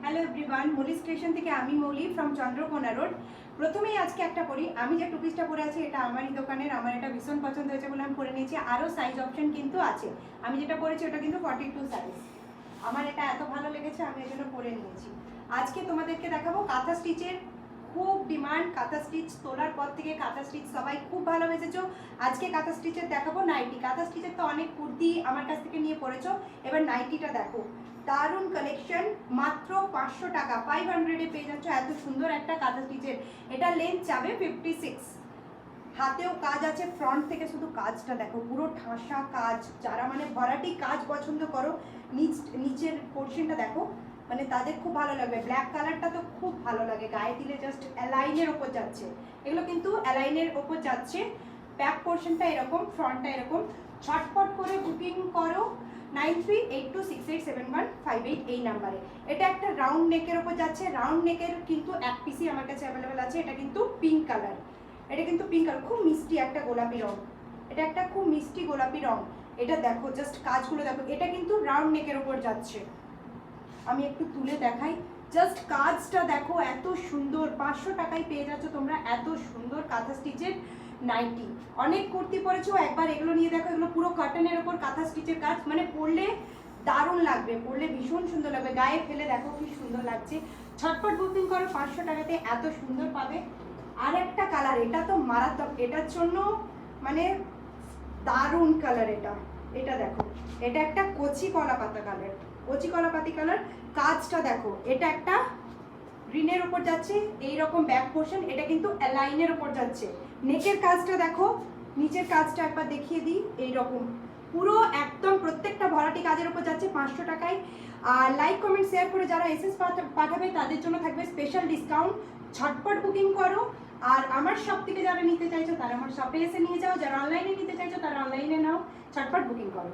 Hello everyone, মৌলি station থেকে আমি মৌলি from Chandrakona road. প্রথমেই আজকে একটা পরি, আমি যে টু পিসটা পরে আছি এটা আমারই দোকানের, আমার এটা ভীষণ পছন্দ হয়েছে বলে আমি পরে নিয়েছি। আরও সাইজ অপশন কিন্তু আছে, আমি যেটা পরেছি ওটা কিন্তু 42 সাইজ। আমার এটা এত ভালো লেগেছে আমি এই জন্য পরে নিয়েছি। আজকে তোমাদেরকে দেখাবো কাঁথা স্টিচের খুব ডিমান্ড। কাঁথা স্টিচ তোলার পর থেকে কাঁথা স্টিচ সবাই খুব ভালোবেসেছো। আজকে কাঁথা স্টিচের দেখাবো নাইটি। কাঁথা স্টিচের তো অনেক কুর্তি আমার কাছ থেকে নিয়ে পরেছো, এবার নাইটিটা দেখো। দারুণ কালেকশন, মাত্র 500 টাকা, 500-এ পেয়ে যাচ্ছ এত সুন্দর একটা কাঁথা স্টিচের। এটা লেন্থ যাবে 56, হাতেও কাজ আছে, ফ্রন্ট থেকে শুধু কাজটা দেখো, পুরো ঠাসা কাজ। যারা মানে ভরাটি কাজ পছন্দ করো, নিচের পোর্শনটা দেখো, মানে তাদের খুব ভালো লাগবে। ব্ল্যাক কালারটা তো খুব ভালো লাগে, গায়ে দিলে জাস্ট অ্যালাইনের ওপর যাচ্ছে। এগুলো কিন্তু অ্যালাইনের ওপর যাচ্ছে। ব্যাক পোর্শনটা এরকম, ফ্রন্টটা এরকম। ছটপট করে বুকিং করো 9382687158 এই নাম্বারে। এটা একটা রাউন্ড নেকের ওপর যাচ্ছে। রাউন্ড নেকের কিন্তু এক পিসই আমার কাছে অ্যাভেলেবেল আছে। এটা কিন্তু পিঙ্ক কালার, এটা কিন্তু পিঙ্ক কালার, খুব মিষ্টি একটা গোলাপি রং। এটা একটা খুব মিষ্টি গোলাপি রং। এটা দেখো, জাস্ট কাজগুলো দেখো। এটা কিন্তু রাউন্ড নেকের ওপর যাচ্ছে। আমি একটু তুলে দেখাই, জাস্ট কাজটা দেখো, এত সুন্দর। 500 টাকায় পেয়ে যাচ্ছ তোমরা এত সুন্দর কাঁথা স্টিচের নাইটি। অনেক কুর্তি পরেছো, একবার এগুলো নিয়ে দেখো। এগুলো পুরো কটনের ওপর কাঁথা স্টিচের কাজ, মানে পরলে দারুণ লাগবে, পরলে ভীষণ সুন্দর লাগবে। গায়ে ফেলে দেখো কি সুন্দর লাগছে। ছটপট বুকিং করো, 500 টাকাতে এত সুন্দর পাবে। আর একটা কালার, এটা তো মারাত্মক, এটার জন্য মানে দারুণ কালার। এটা দেখো, এটা একটা কচি কলা পাতা কালার, কচি কলা পাতি কালার। কাজটা দেখো, এটা একটা গ্রিনের উপর যাচ্ছে, এইরকম ব্যাক পোর্শন। এটা কিন্তু অ্যালাইনের উপর যাচ্ছে। নেকের কাজটা দেখো, নিচের কাজটা একবার দেখিয়ে দিই, এইরকম পুরো একদম প্রত্যেকটা ভরাটি কাজের উপর যাচ্ছে 500 টাকায়। আর লাইক কমেন্ট শেয়ার করে যারা এসএস পাঠাবে তাদের জন্য থাকবে স্পেশাল ডিসকাউন্ট। ঝটপট বুকিং করো। আর আমার শপ থেকে যারা নিতে চাইছো তারা আমার শপে এসে নিয়ে যাও, যারা অনলাইনে নিতে চাইছো তারা অনলাইনে নাও। ঝটপট বুকিং করো।